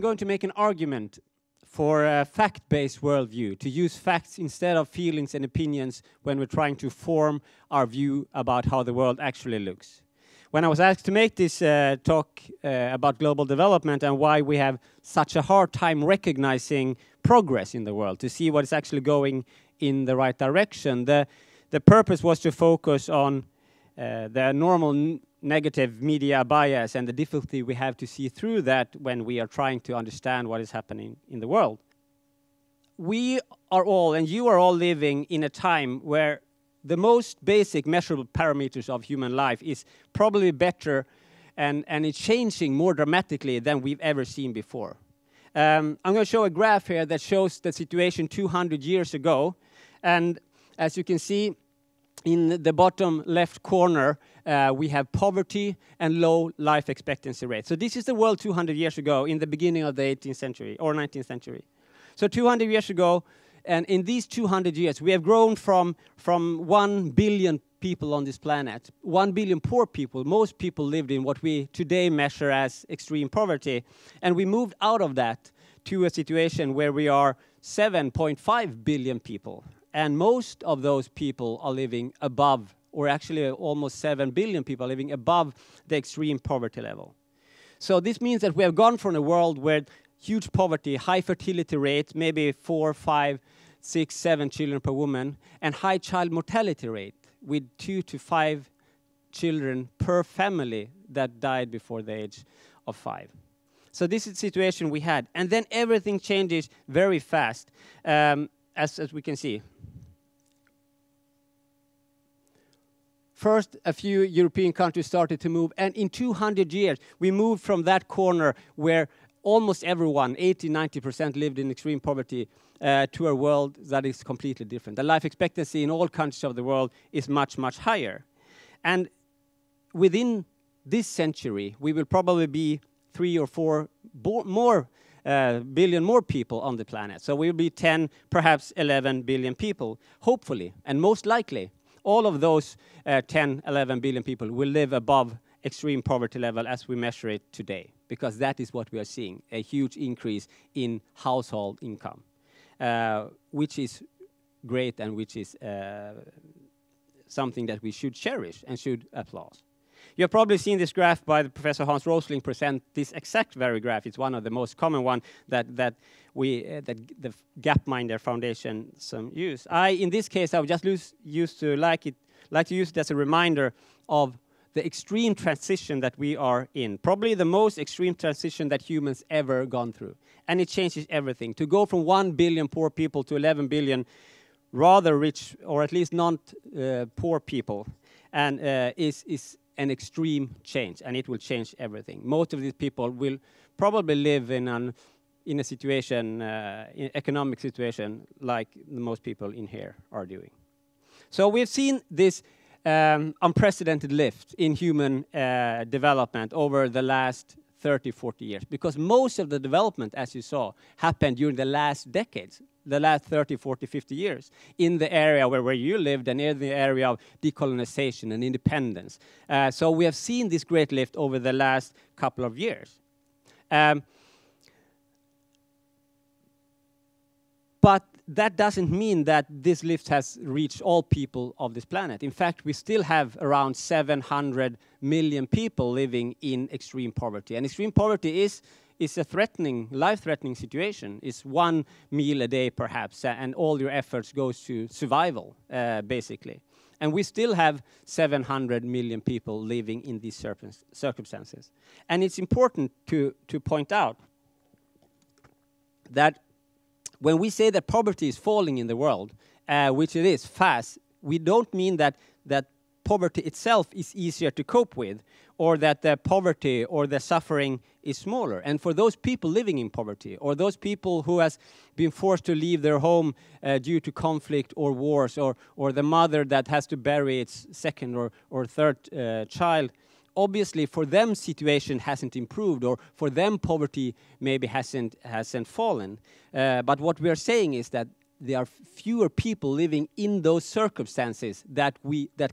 I'm going to make an argument for a fact-based worldview, to use facts instead of feelings and opinions when we're trying to form our view about how the world actually looks. When I was asked to make this talk about global development and why we have such a hard time recognizing progress in the world, to see what is actually going in the right direction, the purpose was to focus on the normal negative media bias and the difficulty we have to see through that when we are trying to understand what is happening in the world. We are all, and you are all, living in a time where the most basic measurable parameters of human life is probably better and it's changing more dramatically than we've ever seen before. I'm going to show a graph here that shows the situation 200 years ago. And as you can see, in the bottom left corner, we have poverty and low life expectancy rate. So this is the world 200 years ago, in the beginning of the 18th century or 19th century. So 200 years ago, and in these 200 years, we have grown from 1 billion people on this planet, 1 billion poor people. Most people lived in what we today measure as extreme poverty. And we moved out of that to a situation where we are 7.5 billion people. And most of those people are living above, or actually almost 7 billion people are living above the extreme poverty level. So this means that we have gone from a world where huge poverty, high fertility rate, maybe 4, 5, 6, 7 children per woman, and high child mortality rate with 2 to 5 children per family that died before the age of 5. So this is the situation we had. And then everything changes very fast, as we can see. First, a few European countries started to move, and in 200 years, we moved from that corner where almost everyone, 80–90%, lived in extreme poverty, to a world that is completely different. The life expectancy in all countries of the world is much, much higher. And within this century, we will probably be 3 or 4 billion more people on the planet. So we will be 10, perhaps 11 billion people, hopefully, and most likely. All of those 10, 11 billion people will live above extreme poverty level as we measure it today, because that is what we are seeing, a huge increase in household income, which is great and which is something that we should cherish and should applaud. You have probably seen this graph by Professor Hans Rosling present this exact very graph. It's one of the most common one that the Gapminder Foundation use. In this case, I would just like to use it as a reminder of the extreme transition that we are in. Probably the most extreme transition that humans ever gone through. And it changes everything. To go from 1 billion poor people to 11 billion rather rich, or at least not poor people, and is an extreme change, and it will change everything. Most of these people will probably live in a situation, economic situation, like most people in here are doing. So we've seen this unprecedented lift in human development over the last 30, 40 years, because most of the development, as you saw, happened during the last decades, the last 30, 40, 50 years, in the area where you lived and in the area of decolonization and independence. So we have seen this great lift over the last couple of years. But that doesn't mean that this lift has reached all people of this planet. In fact, we still have around 700 million people living in extreme poverty. And extreme poverty is a threatening, life-threatening situation. It's 1 meal a day, perhaps, and all your efforts goes to survival, basically. And we still have 700 million people living in these circumstances. And it's important to point out that when we say that poverty is falling in the world, which it is fast, we don't mean that poverty itself is easier to cope with, or that the poverty or the suffering is smaller. And for those people living in poverty, or those people who has been forced to leave their home due to conflict or wars, or the mother that has to bury its second or third child, obviously for them situation hasn't improved, or for them poverty maybe hasn't fallen. But what we are saying is that there are fewer people living in those circumstances that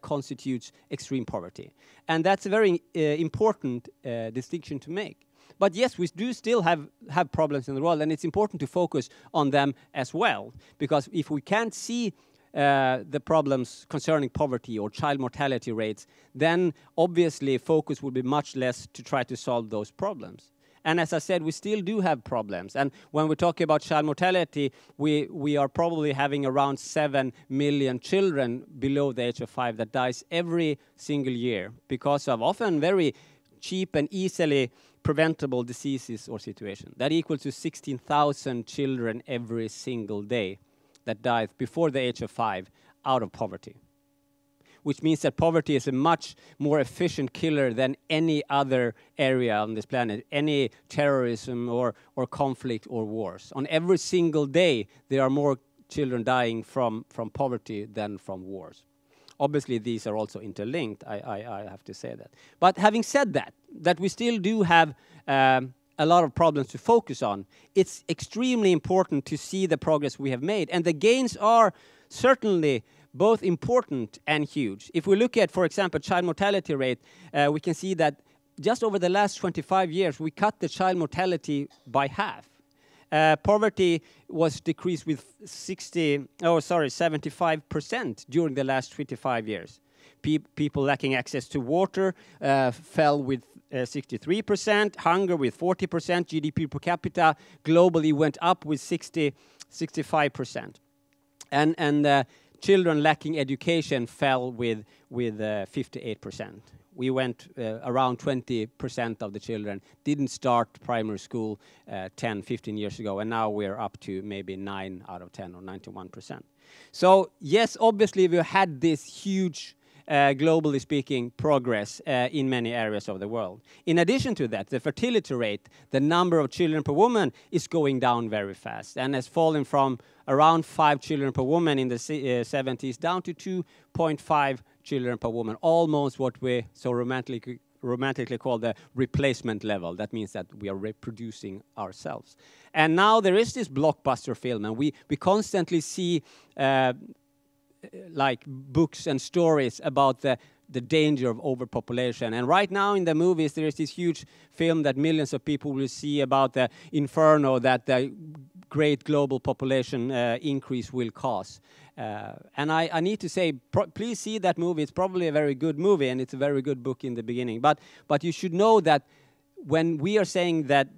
constitutes extreme poverty. And that's a very important distinction to make. But yes, we do still have problems in the world, and it's important to focus on them as well. Because if we can't see the problems concerning poverty or child mortality rates, then obviously focus would be much less to try to solve those problems. And as I said, we still do have problems. And when we talk about child mortality, we are probably having around 7 million children below the age of 5 that dies every single year because of often very cheap and easily preventable diseases or situations. That equals to 16,000 children every single day that dies before the age of 5 out of poverty. Which means that poverty is a much more efficient killer than any other area on this planet, any terrorism or conflict or wars. On every single day, there are more children dying from poverty than from wars. Obviously, these are also interlinked, I have to say that. But having said that we still do have a lot of problems to focus on, it's extremely important to see the progress we have made. And the gains are certainly both important and huge. If we look at, for example, child mortality rate, we can see that just over the last 25 years, we cut the child mortality by half. Poverty was decreased with 75% during the last 25 years. People lacking access to water fell with 63%, hunger with 40%, GDP per capita globally went up with 65%. And children lacking education fell with 58%. We went around 20% of the children didn't start primary school 10, 15 years ago, and now we're up to maybe 9 out of 10 or 91%. So yes, obviously we had this huge globally speaking, progress in many areas of the world. In addition to that, the fertility rate, the number of children per woman, is going down very fast and has fallen from around 5 children per woman in the 70s down to 2.5 children per woman, almost what we so romantically call the replacement level. That means that we are reproducing ourselves. And now there is this blockbuster film, and we constantly see like books and stories about the danger of overpopulation. And right now in the movies there is this huge film that millions of people will see about the inferno that the great global population increase will cause. And I need to say, please see that movie. It's probably a very good movie, and it's a very good book in the beginning. But you should know that when we are saying that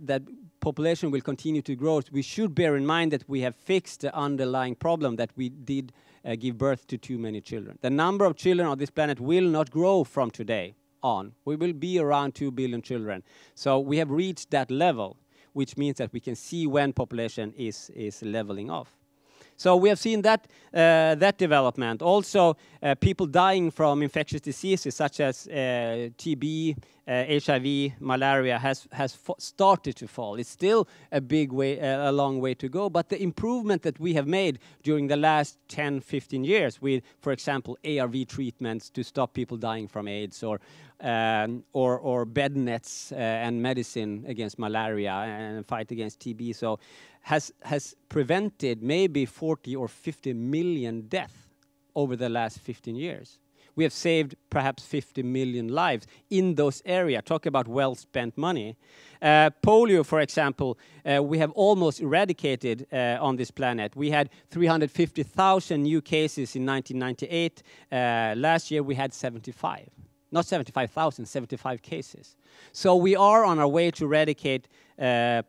population will continue to grow, we should bear in mind that we have fixed the underlying problem that we did give birth to too many children. The number of children on this planet will not grow from today on. We will be around 2 billion children. So we have reached that level, which means that we can see when population is leveling off. So we have seen that development. Also, people dying from infectious diseases such as TB, HIV, malaria has started to fall. It's still a long way to go, but the improvement that we have made during the last 10, 15 years with, for example, ARV treatments to stop people dying from AIDS, or bed nets and medicine against malaria and fight against TB, so has prevented maybe 40 or 50 million deaths over the last 15 years. We have saved perhaps 50 million lives in those areas. Talk about well-spent money. Polio, for example, we have almost eradicated on this planet. We had 350,000 new cases in 1998. Last year we had 75. Not 75,000, 75 cases. So we are on our way to eradicate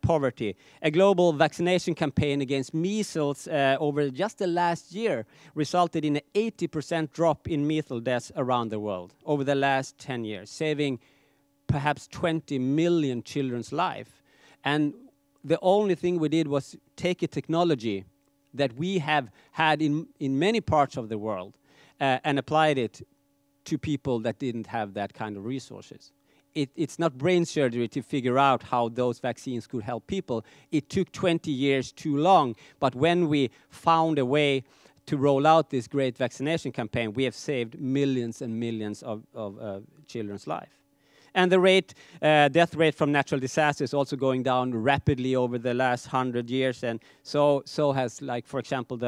poverty. A global vaccination campaign against measles over just the last year resulted in an 80% drop in measles deaths around the world over the last 10 years, saving perhaps 20 million children's lives. And the only thing we did was take a technology that we have had in many parts of the world and applied it to people that didn't have that kind of resources. It's not brain surgery to figure out how those vaccines could help people. It took 20 years too long, but when we found a way to roll out this great vaccination campaign, we have saved millions and millions of children's lives. And the death rate from natural disasters also going down rapidly over the last 100 years, and so has, like, for example,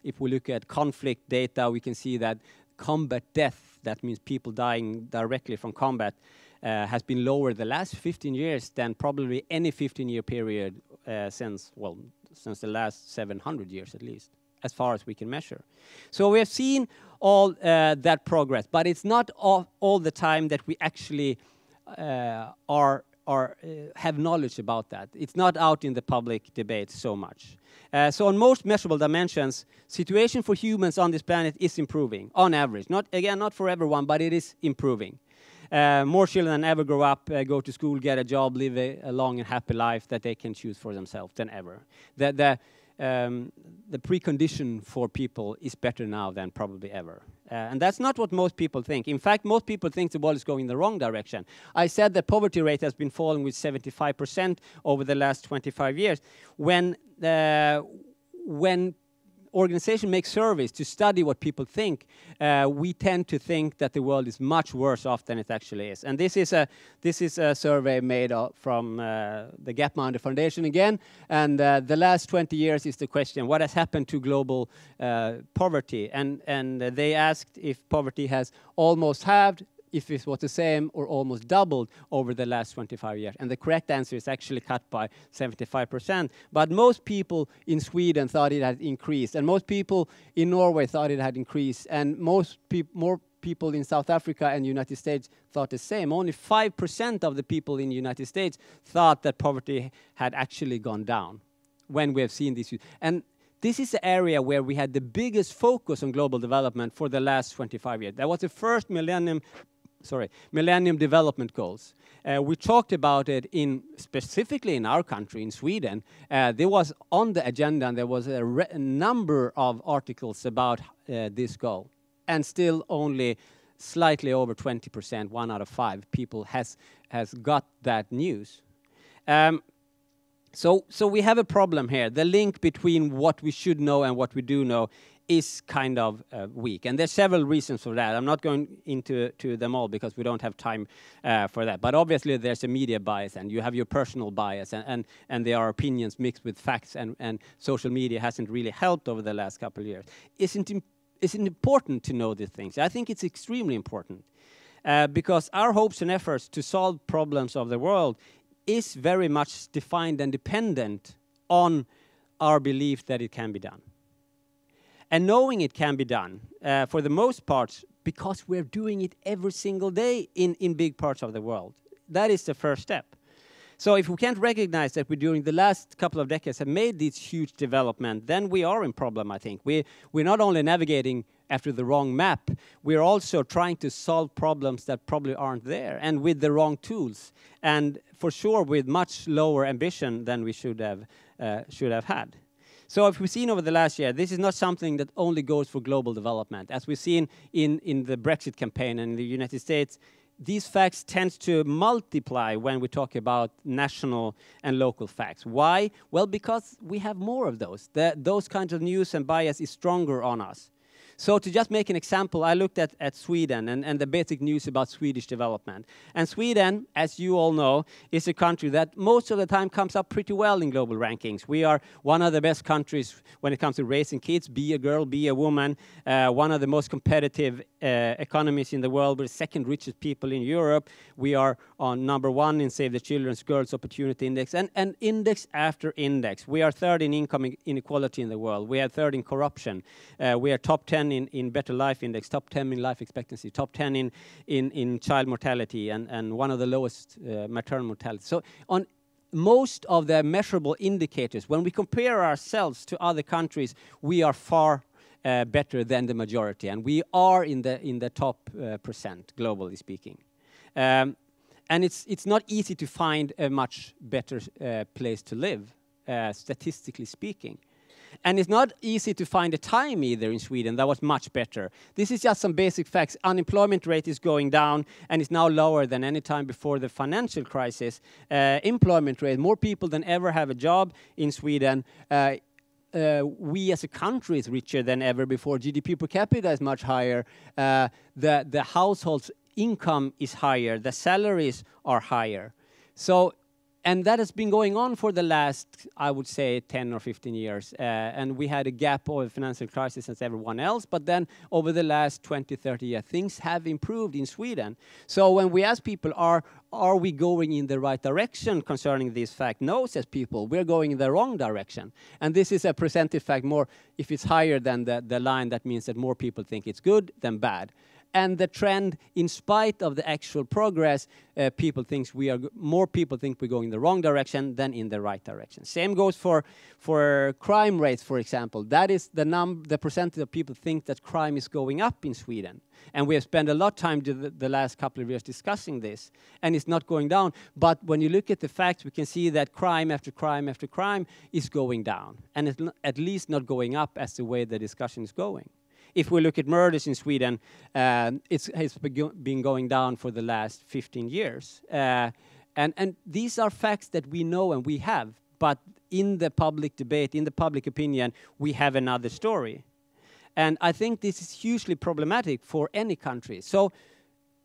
if we look at conflict data, we can see that combat death, that means people dying directly from combat, has been lower the last 15 years than probably any 15-year period since the last 700 years at least, as far as we can measure. So we have seen all that progress, but it's not all the time that we actually have knowledge about that. It's not out in the public debate so much. So on most measurable dimensions, situation for humans on this planet is improving, on average. Not for everyone, but it is improving. More children than ever grow up, go to school, get a job, live a long and happy life that they can choose for themselves than ever. The precondition for people is better now than probably ever. And that's not what most people think. In fact, most people think the world is going in the wrong direction. I said the poverty rate has been falling with 75% over the last 25 years. When organizations make surveys to study what people think, we tend to think that the world is much worse off than it actually is. And this is a survey made from the Gapminder Foundation again. And the last 20 years is the question: what has happened to global poverty? And they asked if poverty has almost halved, if it was the same or almost doubled over the last 25 years. And the correct answer is actually cut by 75%. But most people in Sweden thought it had increased, and most people in Norway thought it had increased, and more people in South Africa and United States thought the same. Only 5% of the people in the United States thought that poverty had actually gone down when we have seen this. And this is the area where we had the biggest focus on global development for the last 25 years. That was the first Millennium Development Goals. We talked about it specifically in our country, in Sweden. There was on the agenda, and there was a number of articles about this goal. And still only slightly over 20%, 1 out of 5 people has got that news. So we have a problem here. The link between what we should know and what we do know is kind of weak. And there's several reasons for that. I'm not going into them all because we don't have time for that. But obviously there's a media bias, and you have your personal bias, and there are opinions mixed with facts, and social media hasn't really helped over the last couple of years. Isn't important to know these things? I think it's extremely important because our hopes and efforts to solve problems of the world is very much defined and dependent on our belief that it can be done. And knowing it can be done, for the most part, because we're doing it every single day in big parts of the world. That is the first step. So if we can't recognize that we, during the last couple of decades, have made this huge development, then we are in problem, I think. We're not only navigating after the wrong map, we're also trying to solve problems that probably aren't there, and with the wrong tools, and for sure with much lower ambition than we should have had. So if we've seen over the last year, this is not something that only goes for global development. As we've seen in the Brexit campaign in the United States, these facts tend to multiply when we talk about national and local facts. Why? Well, because we have more of those. Those kinds of news and bias is stronger on us. So to just make an example, I looked at Sweden and the basic news about Swedish development. And Sweden, as you all know, is a country that most of the time comes up pretty well in global rankings. We are one of the best countries when it comes to raising kids, be a girl, be a woman, one of the most competitive economies in the world. We're the second richest people in Europe. We are on #1 in Save the Children's Girls Opportunity Index, and index after index. We are third in income inequality in the world. We are third in corruption. We are top 10 in Better Life Index, top 10 in life expectancy, top 10 in child mortality, and one of the lowest maternal mortality. So on most of the measurable indicators, when we compare ourselves to other countries, we are far better than the majority, and we are in the top percent, globally speaking. And it's not easy to find a much better place to live, statistically speaking. And it's not easy to find a time either in Sweden that was much better. This is just some basic facts. Unemployment rate is going down and is now lower than any time before the financial crisis. Employment rate, more people than ever have a job in Sweden. We as a country is richer than ever before. GDP per capita is much higher. The household's income is higher. The salaries are higher. So And that has been going on for the last, I would say, 10 or 15 years. And we had a gap of a financial crisis as everyone else. But then over the last 20, 30 years, things have improved in Sweden. So when we ask people, are we going in the right direction concerning this fact? No, says people, we're going in the wrong direction. And this is a percentage fact more. If it's higher than the line, that means that more people think it's good than bad. And the trend, in spite of the actual progress, more people think we're going in the wrong direction than in the right direction. Same goes for crime rates, for example. That is the percentage of people think that crime is going up in Sweden. And we have spent a lot of time the last couple of years discussing this, and it's not going down. But when you look at the facts, we can see that crime after crime after crime is going down, and it's at least not going up as the way the discussion is going. If we look at murders in Sweden, it's been going down for the last 15 years. And these are facts that we know and we have, but in the public debate, in the public opinion, we have another story. And I think this is hugely problematic for any country.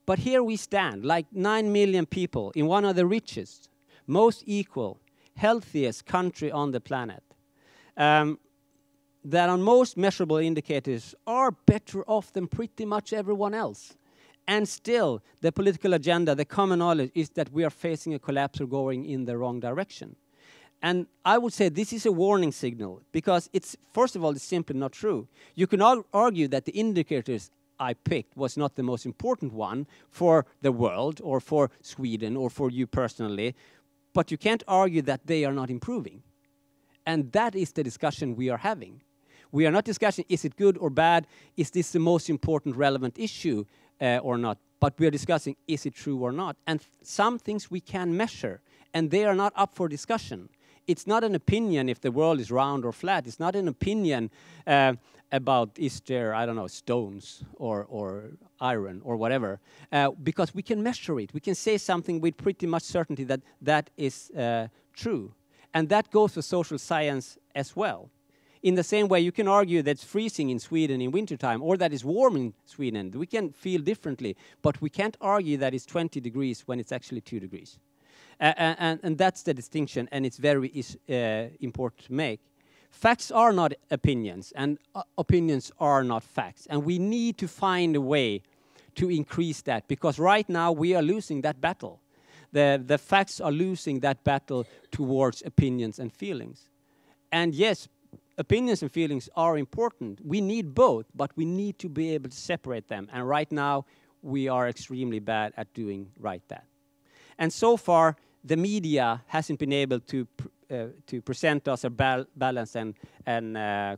But here we stand, like 9 million people in one of the richest, most equal, healthiest country on the planet. That on most measurable indicators are better off than pretty much everyone else. And still, the political agenda, the common knowledge is that we are facing a collapse or going in the wrong direction. And I would say this is a warning signal, because it's, first of all, it's simply not true. You can argue that the indicators I picked was not the most important one for the world or for Sweden or for you personally, but you can't argue that they are not improving. And that is the discussion we are having. We are not discussing, is it good or bad? Is this the most important relevant issue or not? But we are discussing, is it true or not? And some things we can measure, and they are not up for discussion. It's not an opinion if the world is round or flat. It's not an opinion about, is there, I don't know, stones or iron or whatever. Because we can measure it. We can say something with pretty much certainty that that is true. And that goes for social science as well. In the same way, you can argue that it's freezing in Sweden in wintertime, or that it's warm in Sweden. We can feel differently, but we can't argue that it's 20 degrees when it's actually 2 degrees. And that's the distinction, and it's very important to make. Facts are not opinions, and opinions are not facts. And we need to find a way to increase that, because right now we are losing that battle. The facts are losing that battle towards opinions and feelings. And yes, opinions and feelings are important. We need both, but we need to be able to separate them. And right now, we are extremely bad at doing that. And so far, the media hasn't been able to present us a balanced and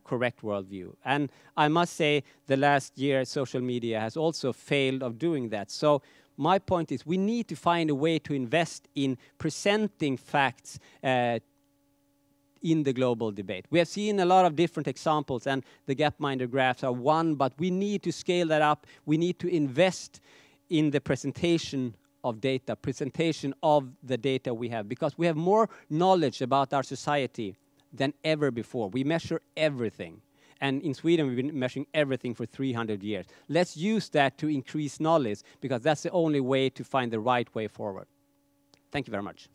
correct worldview. And I must say, the last year, social media has also failed of doing that. So my point is, we need to find a way to invest in presenting facts in the global debate. We have seen a lot of different examples, and the Gapminder graphs are one, but we need to scale that up. We need to invest in the presentation of data, presentation of the data we have, because we have more knowledge about our society than ever before. We measure everything. And in Sweden, we've been measuring everything for 300 years. Let's use that to increase knowledge, because that's the only way to find the right way forward. Thank you very much.